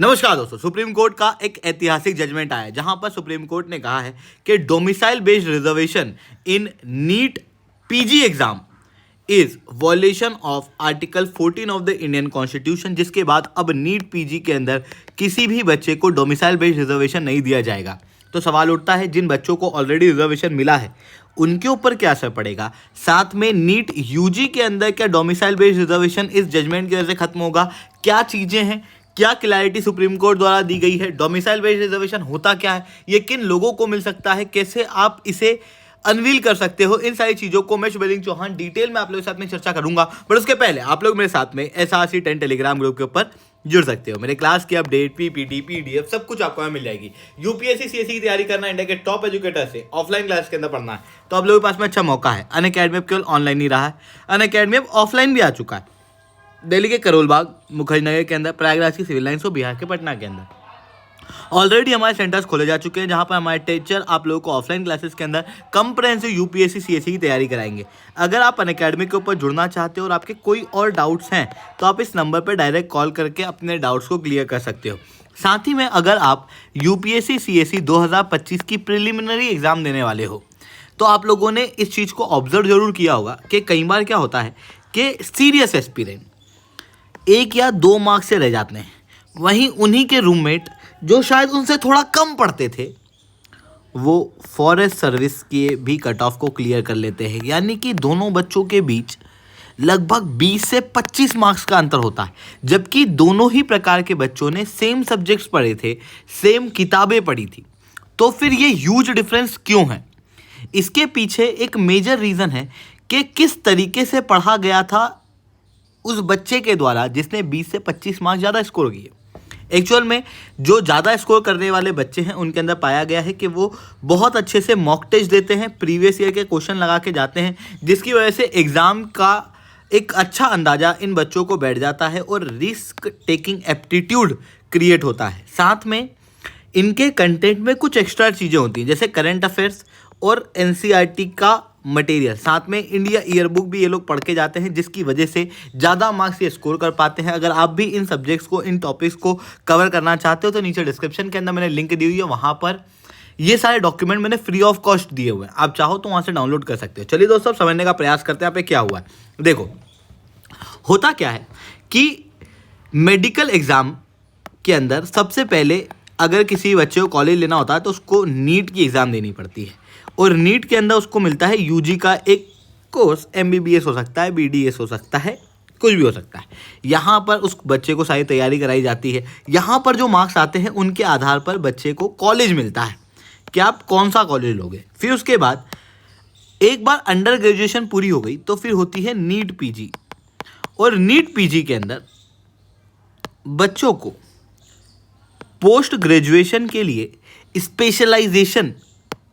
नमस्कार दोस्तों, supreme court का एक ऐतिहासिक जजमेंट आया है जहां पर सुप्रीम कोर्ट ने कहा है कि domicile based reservation in NEET PG exam is violation of article 14 of the Indian constitution, जिसके बाद अब नीट पीजी के अंदर किसी भी बच्चे को डोमिसाइल बेस्ड रिजर्वेशन नहीं दिया जाएगा। तो सवाल उठता है, जिन बच्चों को ऑलरेडी रिजर्वेशन मिला है उनके ऊपर क्या असर पड़ेगा। साथ में नीट यूजी के अंदर क्या डोमिसाइल बेस्ड रिजर्वेशन इस जजमेंट की वजह से खत्म होगा, क्या चीज़ें हैं, क्या क्लैरिटी सुप्रीम कोर्ट द्वारा दी गई है, डोमिसाइल बेस्ड रिजर्वेशन होता क्या है, ये किन लोगों को मिल सकता है, कैसे आप इसे अनवील कर सकते हो, इन सारी चीज़ों को मैं शुभलिंग चौहान डिटेल में आप लोगों के साथ में चर्चा करूंगा। बट उसके पहले आप लोग मेरे साथ में SRC 10 टेलीग्राम ग्रुप के ऊपर जुड़ सकते हो। मेरे क्लास की अपडेट, PPT, PDF सब कुछ आपको मिल जाएगी। UPSC CSE की तैयारी करना, इंडिया के टॉप एजुकेटर से ऑफलाइन क्लास के अंदर पढ़ना है तो आप लोगों के पास में अच्छा मौका है। अनअकैडमी अब केवल ऑनलाइन ही रहा है, अनअकैडमी अब ऑफलाइन भी आ चुका है। दिल्ली के करोल बाग, मुखर्जी नगर के अंदर, प्रयागराज की सिविल लाइन्स और बिहार के पटना के अंदर ऑलरेडी हमारे सेंटर्स खोले जा चुके हैं, जहां पर हमारे टीचर आप लोगों को ऑफलाइन क्लासेस के अंदर कंप्रहेंसिव UPSC CSE की तैयारी कराएंगे। अगर आप अनअकैडमी के ऊपर जुड़ना चाहते हो और आपके कोई और डाउट्स हैं तो आप इस नंबर पर डायरेक्ट कॉल करके अपने डाउट्स को क्लियर कर सकते हो। साथ ही में अगर आप UPSC CSE 2025 की प्रिलिमिनरी एग्जाम देने वाले हो तो आप लोगों ने इस चीज़ को ऑब्जर्व जरूर किया होगा कि कई बार क्या होता है कि सीरियस एस्पिरेंट 1 या 2 मार्क्स से रह जाते हैं, वहीं उन्हीं के रूममेट जो शायद उनसे थोड़ा कम पढ़ते थे वो फॉरेस्ट सर्विस के भी कट ऑफ को क्लियर कर लेते हैं। यानी कि दोनों बच्चों के बीच लगभग 20 से 25 मार्क्स का अंतर होता है, जबकि दोनों ही प्रकार के बच्चों ने सेम सब्जेक्ट्स पढ़े थे, सेम किताबें पढ़ी थी। तो फिर ये ह्यूज डिफरेंस क्यों है? इसके पीछे एक मेजर रीज़न है कि किस तरीके से पढ़ा गया था उस बच्चे के द्वारा जिसने 20 से 25 मार्क्स ज़्यादा स्कोर किए। एक्चुअल में जो ज़्यादा स्कोर करने वाले बच्चे हैं उनके अंदर पाया गया है कि वो बहुत अच्छे से मॉक टेस्ट देते हैं, प्रीवियस ईयर के क्वेश्चन लगा के जाते हैं, जिसकी वजह से एग्ज़ाम का एक अच्छा अंदाज़ा इन बच्चों को बैठ जाता है और रिस्क टेकिंग एप्टीट्यूड क्रिएट होता है। साथ में इनके कंटेंट में कुछ एक्स्ट्रा चीज़ें होती हैं, जैसे करंट अफेयर्स और NCERT का मटेरियल, साथ में इंडिया ईयर बुक भी ये लोग पढ़ के जाते हैं, जिसकी वजह से ज़्यादा मार्क्स ये स्कोर कर पाते हैं। अगर आप भी इन सब्जेक्ट्स को, इन टॉपिक्स को कवर करना चाहते हो तो नीचे डिस्क्रिप्शन के अंदर मैंने लिंक दी हुई है, वहाँ पर ये सारे डॉक्यूमेंट मैंने फ्री ऑफ कॉस्ट दिए हुए हैं, आप चाहो तो वहाँ से डाउनलोड कर सकते हो। चलिए दोस्तों, समझने का प्रयास करते हैं यहाँ पे क्या हुआ है। देखो, होता क्या है कि मेडिकल एग्ज़ाम के अंदर सबसे पहले अगर किसी बच्चे को कॉलेज लेना होता है तो उसको नीट की एग्ज़ाम देनी पड़ती है, और नीट के अंदर उसको मिलता है UG का एक कोर्स, MBBS हो सकता है, BDS हो सकता है, कुछ भी हो सकता है। यहाँ पर उस बच्चे को सारी तैयारी कराई जाती है। यहाँ पर जो मार्क्स आते हैं उनके आधार पर बच्चे को कॉलेज मिलता है कि आप कौन सा कॉलेज लोगे। फिर उसके बाद एक बार अंडर ग्रेजुएशन पूरी हो गई तो फिर होती है नीट PG, और नीट PG के अंदर बच्चों को पोस्ट ग्रेजुएशन के लिए स्पेशलाइजेशन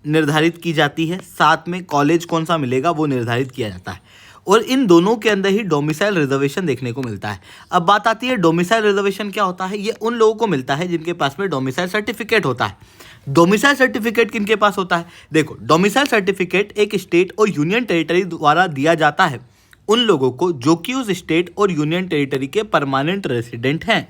निर्धारित की जाती है, साथ में कॉलेज कौन सा मिलेगा वो निर्धारित किया जाता है, और इन दोनों के अंदर ही डोमिसाइल रिजर्वेशन देखने को मिलता है। अब बात आती है डोमिसाइल रिजर्वेशन क्या होता है। ये उन लोगों को मिलता है जिनके पास में डोमिसाइल सर्टिफिकेट होता है। डोमिसाइल सर्टिफिकेट किनके पास होता है? देखो, डोमिसाइल सर्टिफिकेट एक स्टेट और यूनियन टेरिटरी द्वारा दिया जाता है उन लोगों को जो कि उस स्टेट और यूनियन टेरिटरी के परमानेंट रेसिडेंट हैं।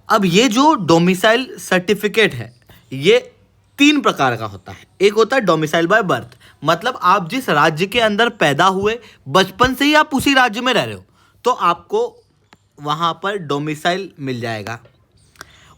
अब ये जो डोमिसाइल सर्टिफिकेट है ये 3 प्रकार का होता है। एक होता है डोमिसाइल बाय बर्थ, मतलब आप जिस राज्य के अंदर पैदा हुए, बचपन से ही आप उसी राज्य में रह रहे हो तो आपको वहाँ पर डोमिसाइल मिल जाएगा,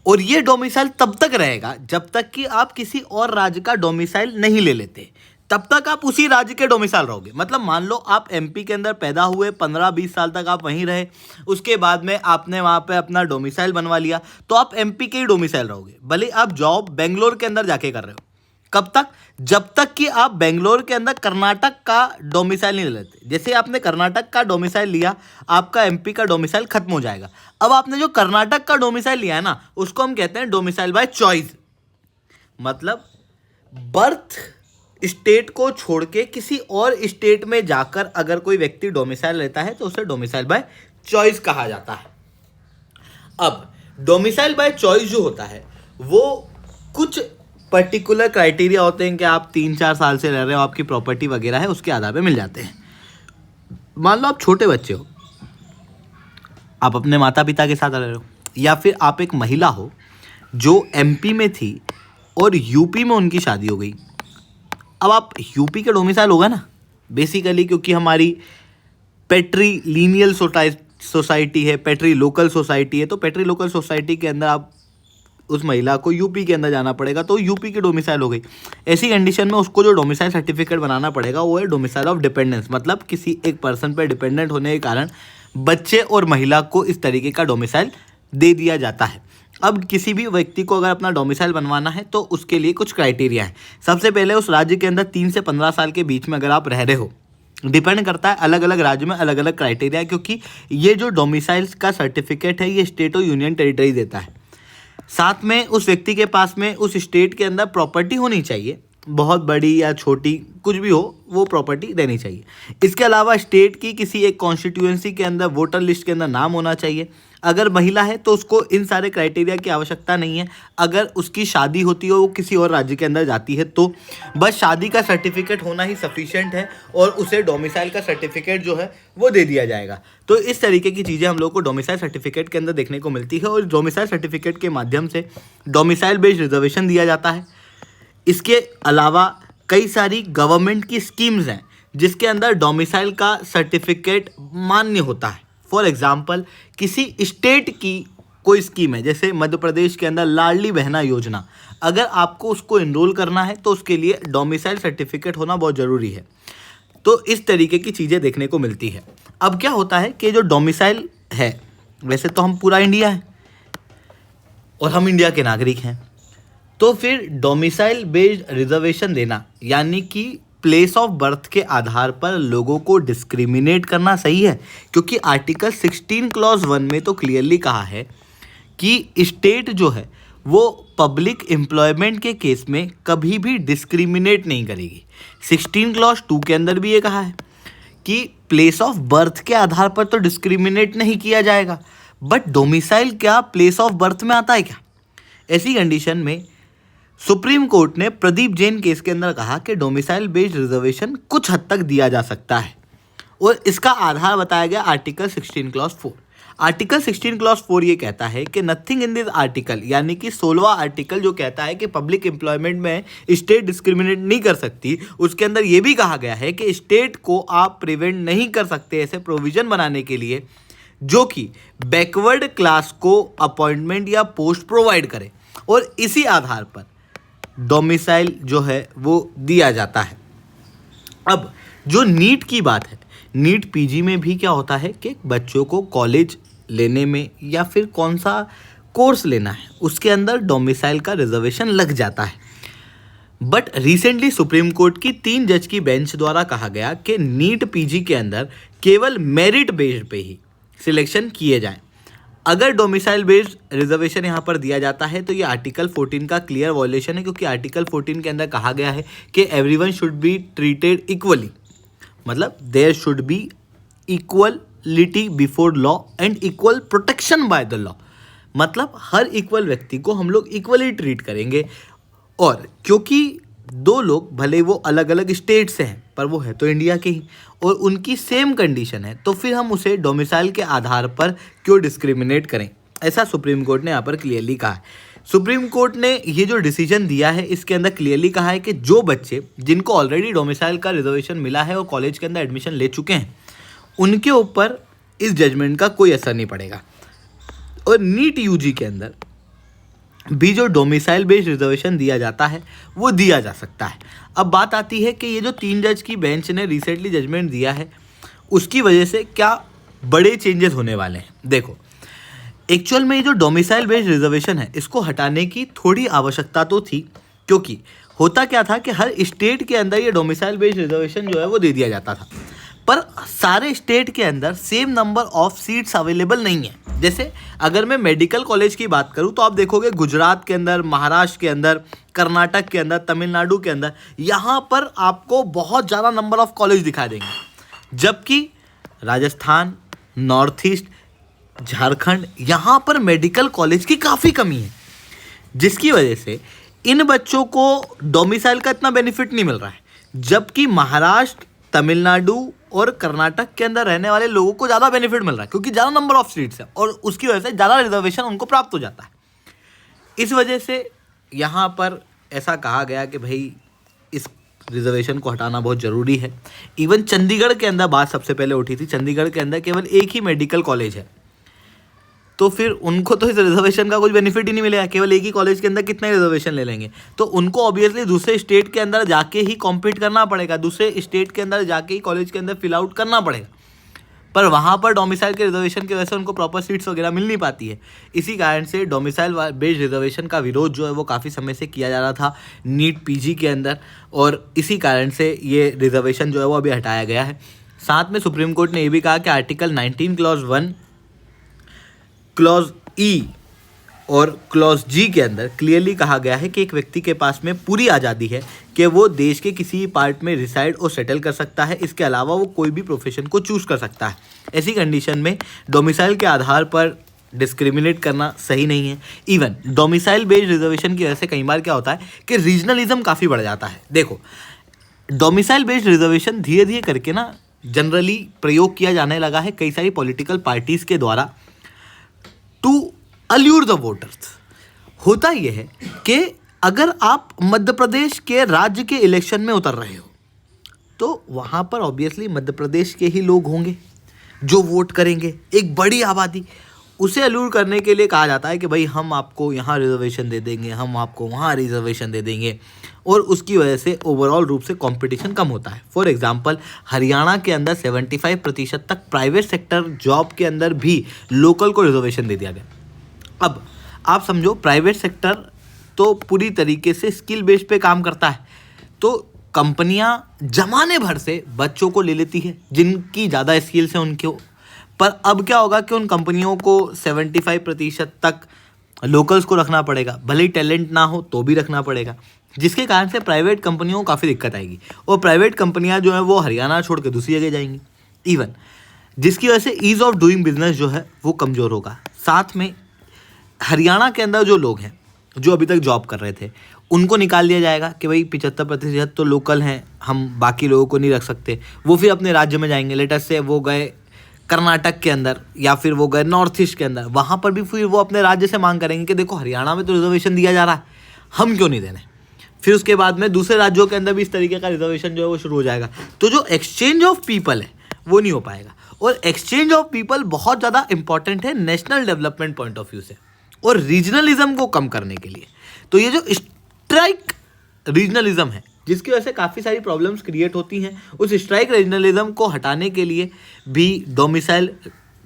और ये डोमिसाइल तब तक रहेगा जब तक कि आप किसी और राज्य का डोमिसाइल नहीं ले लेते, तब तक आप उसी राज्य के डोमिसाइल रहोगे। मतलब मान लो आप MP के अंदर पैदा हुए, 15-20 साल तक आप वहीं रहे, उसके बाद में आपने वहाँ पे अपना डोमिसाइल बनवा लिया तो आप MP के ही डोमिसाइल रहोगे, भले आप जॉब बेंगलोर के अंदर जाके कर रहे हो। कब तक? जब तक कि आप बेंगलोर के अंदर कर्नाटक का डोमिसाइल नहीं ले लेते। जैसे आपने कर्नाटक का डोमिसाइल लिया, आपका MP का डोमिसाइल खत्म हो जाएगा। अब आपने जो कर्नाटक का डोमिसाइल लिया है ना, उसको हम कहते हैं डोमिसाइल बाय चॉइस। मतलब बर्थ स्टेट को छोड़ के किसी और स्टेट में जाकर अगर कोई व्यक्ति डोमिसाइल लेता है तो उसे डोमिसाइल बाय चॉइस कहा जाता है। अब डोमिसाइल बाय चॉइस जो होता है वो कुछ पर्टिकुलर क्राइटेरिया होते हैं कि आप 3-4 साल से रह रहे हो, आपकी प्रॉपर्टी वगैरह है, उसके आधार पे मिल जाते हैं। मान लो आप छोटे बच्चे हो, आप अपने माता पिता के साथ रह रहे हो, या फिर आप एक महिला हो जो एमपी में थी और यूपी में उनकी शादी हो गई। अब आप यूपी के डोमिसाइल होगा ना बेसिकली, क्योंकि हमारी पेट्री लीनियल सोसाइटी है, पेट्री लोकल सोसाइटी है, तो पेट्री लोकल सोसाइटी के अंदर आप उस महिला को यूपी के अंदर जाना पड़ेगा, तो यूपी की डोमिसाइल हो गई। ऐसी कंडीशन में उसको जो डोमिसाइल सर्टिफिकेट बनाना पड़ेगा वो है डोमिसाइल ऑफ डिपेंडेंस, मतलब किसी एक पर्सन पर डिपेंडेंट होने के कारण बच्चे और महिला को इस तरीके का डोमिसाइल दे दिया जाता है। अब किसी भी व्यक्ति को अगर अपना डोमिसाइल बनवाना है तो उसके लिए कुछ क्राइटेरिया है। सबसे पहले उस राज्य के अंदर 3 से 15 साल के बीच में अगर आप रह रहे हो, डिपेंड करता है अलग अलग राज्य में अलग अलग क्राइटेरिया है, क्योंकि ये जो डोमिसाइल्स का सर्टिफिकेट है ये स्टेट और यूनियन टेरिटरी देता है। साथ में उस व्यक्ति के पास में उस स्टेट के अंदर प्रॉपर्टी होनी चाहिए, बहुत बड़ी या छोटी कुछ भी हो वो प्रॉपर्टी रहनी चाहिए। इसके अलावा स्टेट की किसी एक कॉन्स्टिट्यूएंसी के अंदर वोटर लिस्ट के अंदर नाम होना चाहिए। अगर महिला है तो उसको इन सारे क्राइटेरिया की आवश्यकता नहीं है। अगर उसकी शादी होती है, वो किसी और राज्य के अंदर जाती है, तो बस शादी का सर्टिफिकेट होना ही सफिशिएंट है और उसे डोमिसाइल का सर्टिफिकेट जो है वो दे दिया जाएगा। तो इस तरीके की चीज़ें हम लोग को डोमिसाइल सर्टिफिकेट के अंदर देखने को मिलती है और डोमिसाइल सर्टिफिकेट के माध्यम से डोमिसाइल बेस्ड रिजर्वेशन दिया जाता है। इसके अलावा कई सारी गवर्नमेंट की स्कीम्स हैं जिसके अंदर डोमिसाइल का सर्टिफिकेट मान्य होता है। फॉर एग्जांपल किसी स्टेट की कोई स्कीम है, जैसे मध्य प्रदेश के अंदर लाडली बहना योजना, अगर आपको उसको इनरोल करना है तो उसके लिए डोमिसाइल सर्टिफिकेट होना बहुत ज़रूरी है। तो इस तरीके की चीज़ें देखने को मिलती है। अब क्या होता है कि जो डोमिसाइल है, वैसे तो हम पूरा इंडिया है और हम इंडिया के नागरिक हैं, तो फिर डोमिसाइल बेस्ड रिजर्वेशन देना यानी कि प्लेस ऑफ बर्थ के आधार पर लोगों को डिस्क्रिमिनेट करना सही है, क्योंकि आर्टिकल 16 क्लॉज 1 में तो क्लियरली कहा है कि स्टेट जो है वो पब्लिक एम्प्लॉयमेंट के केस में कभी भी डिस्क्रिमिनेट नहीं करेगी। 16 क्लॉज 2 के अंदर भी ये कहा है कि प्लेस ऑफ बर्थ के आधार पर तो डिस्क्रिमिनेट नहीं किया जाएगा, बट डोमिसाइल क्या प्लेस ऑफ बर्थ में आता है क्या? ऐसी कंडीशन में सुप्रीम कोर्ट ने प्रदीप जैन केस के अंदर कहा कि डोमिसाइल बेस्ड रिजर्वेशन कुछ हद तक दिया जा सकता है और इसका आधार बताया गया आर्टिकल 16 क्लॉज 4। आर्टिकल 16 क्लॉज 4 ये कहता है कि नथिंग इन दिस आर्टिकल, यानी कि 16वां आर्टिकल जो कहता है कि पब्लिक एम्प्लॉयमेंट में स्टेट डिस्क्रिमिनेट नहीं कर सकती, उसके अंदर ये भी कहा गया है कि स्टेट को आप प्रिवेंट नहीं कर सकते ऐसे प्रोविजन बनाने के लिए जो कि बैकवर्ड क्लास को अपॉइंटमेंट या पोस्ट प्रोवाइड करे, और इसी आधार पर डोमिसाइल जो है वो दिया जाता है। अब जो नीट की बात है, नीट पीजी में भी क्या होता है कि बच्चों को कॉलेज लेने में या फिर कौन सा कोर्स लेना है उसके अंदर डोमिसाइल का रिजर्वेशन लग जाता है। बट रिसेंटली सुप्रीम कोर्ट की 3 जज की बेंच द्वारा कहा गया कि नीट पीजी के अंदर केवल मेरिट बेस्ड पे ही सिलेक्शन किए जाएं। अगर डोमिसाइल बेस्ड रिजर्वेशन यहाँ पर दिया जाता है तो ये आर्टिकल 14 का क्लियर वॉयलेशन है, क्योंकि आर्टिकल 14 के अंदर कहा गया है कि everyone should be treated equally, मतलब there should be equality before law and equal protection by the law, मतलब हर इक्वल व्यक्ति को हम लोग इक्वली ट्रीट करेंगे। और क्योंकि 2 लोग भले वो अलग अलग स्टेट से हैं पर वो है तो इंडिया के ही और उनकी सेम कंडीशन है, तो फिर हम उसे डोमिसाइल के आधार पर क्यों डिस्क्रिमिनेट करें, ऐसा सुप्रीम कोर्ट ने यहाँ पर क्लियरली कहा है। सुप्रीम कोर्ट ने ये जो डिसीजन दिया है इसके अंदर क्लियरली कहा है कि जो बच्चे जिनको ऑलरेडी डोमिसाइल का रिजर्वेशन मिला है और कॉलेज के अंदर एडमिशन ले चुके हैं उनके ऊपर इस जजमेंट का कोई असर नहीं पड़ेगा। और नीट यूजी के अंदर भी जो डोमिसाइल बेस्ड रिजर्वेशन दिया जाता है वो दिया जा सकता है। अब बात आती है कि ये जो 3 जज की बेंच ने रिसेंटली जजमेंट दिया है उसकी वजह से क्या बड़े चेंजेस होने वाले हैं। देखो, एक्चुअल में ये जो डोमिसाइल बेस्ड रिजर्वेशन है इसको हटाने की थोड़ी आवश्यकता तो थी, क्योंकि होता क्या था कि हर स्टेट के अंदर ये डोमिसाइल बेस्ड रिजर्वेशन जो है वो दे दिया जाता था, पर सारे स्टेट के अंदर same number of seats available नहीं है। जैसे अगर मैं मेडिकल कॉलेज की बात करूं तो आप देखोगे गुजरात के अंदर, महाराष्ट्र के अंदर, कर्नाटक के अंदर, तमिलनाडु के अंदर यहाँ पर आपको बहुत ज़्यादा नंबर ऑफ कॉलेज दिखा देंगे, जबकि राजस्थान, नॉर्थ ईस्ट, झारखंड यहाँ पर मेडिकल कॉलेज की काफ़ी कमी है, जिसकी वजह से इन बच्चों को डोमिसाइल का इतना बेनिफिट नहीं मिल रहा है। जबकि महाराष्ट्र, तमिलनाडु और कर्नाटक के अंदर रहने वाले लोगों को ज़्यादा बेनिफिट मिल रहा है क्योंकि ज़्यादा नंबर ऑफ सीट्स है और उसकी वजह से ज़्यादा रिजर्वेशन उनको प्राप्त हो जाता है। इस वजह से यहाँ पर ऐसा कहा गया कि भाई इस रिजर्वेशन को हटाना बहुत ज़रूरी है। इवन चंडीगढ़ के अंदर बात सबसे पहले उठी थी, चंडीगढ़ के अंदर केवल एक ही मेडिकल कॉलेज है, तो फिर उनको तो इस रिजर्वेशन का कुछ बेनिफिट ही नहीं मिलेगा। केवल एक ही कॉलेज के अंदर कितना रिजर्वेशन ले लेंगे, तो उनको ऑब्वियसली दूसरे स्टेट के अंदर जाके ही कॉम्पीट करना पड़ेगा, दूसरे स्टेट के अंदर जाके ही कॉलेज के अंदर फिल आउट करना पड़ेगा। पर वहाँ पर डोमिसाइल के रिजर्वेशन की वजह से उनको प्रॉपर सीट्स वगैरह मिल नहीं पाती है। इसी कारण से डोमिसाइल बेस्ड रिजर्वेशन का विरोध जो है वो काफ़ी समय से किया जा रहा था नीट पीजी के अंदर, और इसी कारण से ये रिजर्वेशन जो है वो अभी हटाया गया है। साथ में सुप्रीम कोर्ट ने ये भी कहा कि आर्टिकल 19 क्लॉज 1 क्लॉज ई और क्लॉज जी के अंदर क्लियरली कहा गया है कि एक व्यक्ति के पास में पूरी आज़ादी है कि वो देश के किसी पार्ट में रिसाइड और सेटल कर सकता है। इसके अलावा वो कोई भी प्रोफेशन को चूज़ कर सकता है। ऐसी कंडीशन में डोमिसाइल के आधार पर डिस्क्रिमिनेट करना सही नहीं है। इवन डोमिसाइल बेस्ड रिजर्वेशन की वजह से कई बार क्या होता है कि रीजनलिज्म काफ़ी बढ़ जाता है। देखो, डोमिसाइल बेस्ड रिजर्वेशन धीरे धीरे करके ना जनरली प्रयोग किया जाने लगा है कई सारी पॉलिटिकल पार्टीज़ के द्वारा टू अल्यूर द वोटर्स। होता यह है कि अगर आप मध्य प्रदेश के राज्य के इलेक्शन में उतर रहे हो तो वहाँ पर ऑब्वियसली मध्य प्रदेश के ही लोग होंगे जो वोट करेंगे, एक बड़ी आबादी। उसे अल्यूर करने के लिए कहा जाता है कि भाई हम आपको यहाँ रिजर्वेशन दे देंगे, हम आपको वहाँ रिजर्वेशन दे देंगे, और उसकी वजह से ओवरऑल रूप से कंपटीशन कम होता है। फॉर एग्जांपल हरियाणा के अंदर 75% तक प्राइवेट सेक्टर जॉब के अंदर भी लोकल को रिजर्वेशन दे दिया गया। अब आप समझो, प्राइवेट सेक्टर तो पूरी तरीके से स्किल बेस पे काम करता है, तो कंपनियां जमाने भर से बच्चों को ले लेती है जिनकी ज़्यादा स्किल्स हैं उनके। पर अब क्या होगा कि उन कंपनियों को 75% तक लोकल्स को रखना पड़ेगा, भले ही टैलेंट ना हो तो भी रखना पड़ेगा, जिसके कारण से प्राइवेट कंपनियों को काफ़ी दिक्कत आएगी और प्राइवेट कंपनियां जो है वो हरियाणा छोड़ के दूसरी जगह जाएंगी। इवन जिसकी वजह से ईज़ ऑफ डूइंग बिजनेस जो है वो कमज़ोर होगा। साथ में हरियाणा के अंदर जो लोग हैं जो अभी तक जॉब कर रहे थे उनको निकाल दिया जाएगा कि भाई 75% तो लोकल हैं, हम बाकी लोगों को नहीं रख सकते। वो फिर अपने राज्य में जाएंगे, लेटेस्ट से वो गए कर्नाटक के अंदर या फिर वो गए नॉर्थ ईस्ट के अंदर, वहाँ पर भी फिर वो अपने राज्य से मांग करेंगे कि देखो हरियाणा में तो रिजर्वेशन दिया जा रहा है, हम क्यों नहीं देने। फिर उसके बाद में दूसरे राज्यों के अंदर भी इस तरीके का रिजर्वेशन जो है वो शुरू हो जाएगा। तो जो एक्सचेंज ऑफ पीपल है वो नहीं हो पाएगा, और एक्सचेंज ऑफ पीपल बहुत ज़्यादा इंपॉर्टेंट है national development point of view से और रीजनलिज्म को कम करने के लिए। तो ये जो स्ट्राइक रीजनलिज्म है जिसकी वजह से काफ़ी सारी प्रॉब्लम्स क्रिएट होती हैं, उस स्ट्राइक रीजनलिज्म को हटाने के लिए भी डोमिसाइल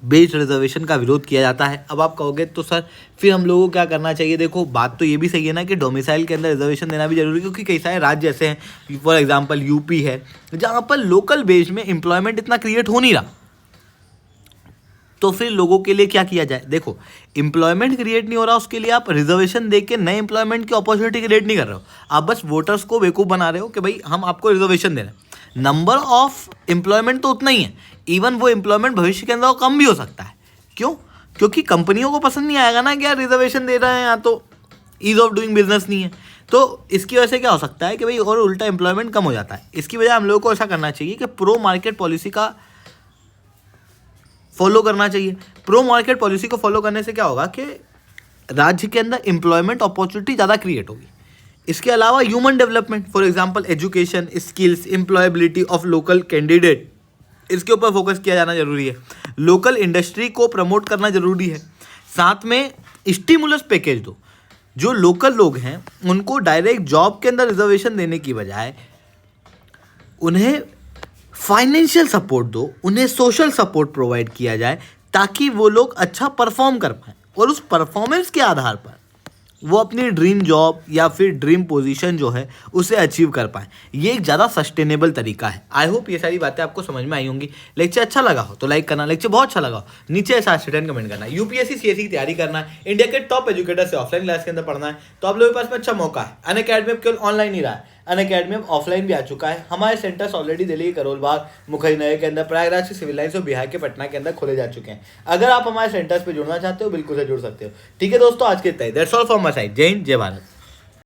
बेस्ड रिजर्वेशन का विरोध किया जाता है। अब आप कहोगे तो सर फिर हम लोगों को क्या करना चाहिए। देखो, बात तो ये भी सही है ना कि डोमिसाइल के अंदर रिजर्वेशन देना भी जरूरी है, क्योंकि कई सारे राज्य ऐसे हैं, फॉर एग्जांपल यूपी है, जहाँ पर लोकल बेस्ड में एम्प्लॉयमेंट इतना क्रिएट हो नहीं रहा। तो फिर लोगों के लिए क्या किया जाए। देखो, एम्प्लॉयमेंट क्रिएट नहीं हो रहा, उसके लिए आप रिजर्वेशन दे के नए एम्प्लॉयमेंट की अपॉर्चुनिटी क्रिएट नहीं कर रहे हो, आप बस वोटर्स को बेवकूफ़ बना रहे हो कि भाई हम आपको रिजर्वेशन दे रहे हैं। नंबर ऑफ एम्प्लॉयमेंट तो उतना ही है, इवन वो एम्प्लॉयमेंट भविष्य के अंदर कम भी हो सकता है। क्यों? क्योंकि कंपनियों को पसंद नहीं आएगा ना कि यार रिजर्वेशन दे रहे हैं, यहाँ तो ईज ऑफ डूइंग बिजनेस नहीं है। तो इसकी वजह से क्या हो सकता है कि भाई और उल्टा एम्प्लॉयमेंट कम हो जाता है। इसकी वजह हम लोगों को ऐसा करना चाहिए कि प्रो मार्केट पॉलिसी का फॉलो करना चाहिए। प्रो मार्केट पॉलिसी को फॉलो करने से क्या होगा कि राज्य के अंदर एम्प्लॉयमेंट अपॉर्चुनिटी ज़्यादा क्रिएट होगी। इसके अलावा human development, for example education, skills, employability of local candidate, इसके ऊपर फोकस किया जाना जरूरी है। लोकल इंडस्ट्री को प्रमोट करना जरूरी है। साथ में स्टिमुलस पैकेज दो, जो लोकल लोग हैं उनको डायरेक्ट जॉब के अंदर रिजर्वेशन देने की बजाय उन्हें फाइनेंशियल सपोर्ट दो, उन्हें सोशल सपोर्ट प्रोवाइड किया जाए ताकि वो लोग अच्छा परफॉर्म कर पाएँ और उस परफॉर्मेंस के आधार पर वो अपनी ड्रीम जॉब या फिर ड्रीम पोजीशन जो है उसे अचीव कर पाएँ। ये एक ज़्यादा सस्टेनेबल तरीका है। आई होप ये सारी बातें आपको समझ में आई होंगी। लेक्चर अच्छा लगा हो तो लाइक करना, लेक्चर बहुत अच्छा लगा हो नीचे ऐसा स्टूडेंट कमेंट करना। यूपीएससी सीएससी की तैयारी करना है, इंडिया के टॉप एजुकेटर से ऑफलाइन क्लास के अंदर पढ़ना है, तो आप लोगों के पास में अच्छा मौका है। अनअकैडमी केवल ऑनलाइन ही रहा है, अनअकैडमी में ऑफलाइन भी आ चुका है। हमारे सेंटर्स ऑलरेडी दिल्ली के करोल बाग, मुखर्जी नगर के अंदर, प्रयागराज के सिविल लाइन्स और बिहार के पटना के अंदर खोले जा चुके हैं। अगर आप हमारे सेंटर्स पे जुड़ना चाहते हो बिल्कुल से जुड़ सकते हो। ठीक है दोस्तों, आज के इतना ही। That's all from my side. Jai Hind, जय भारत।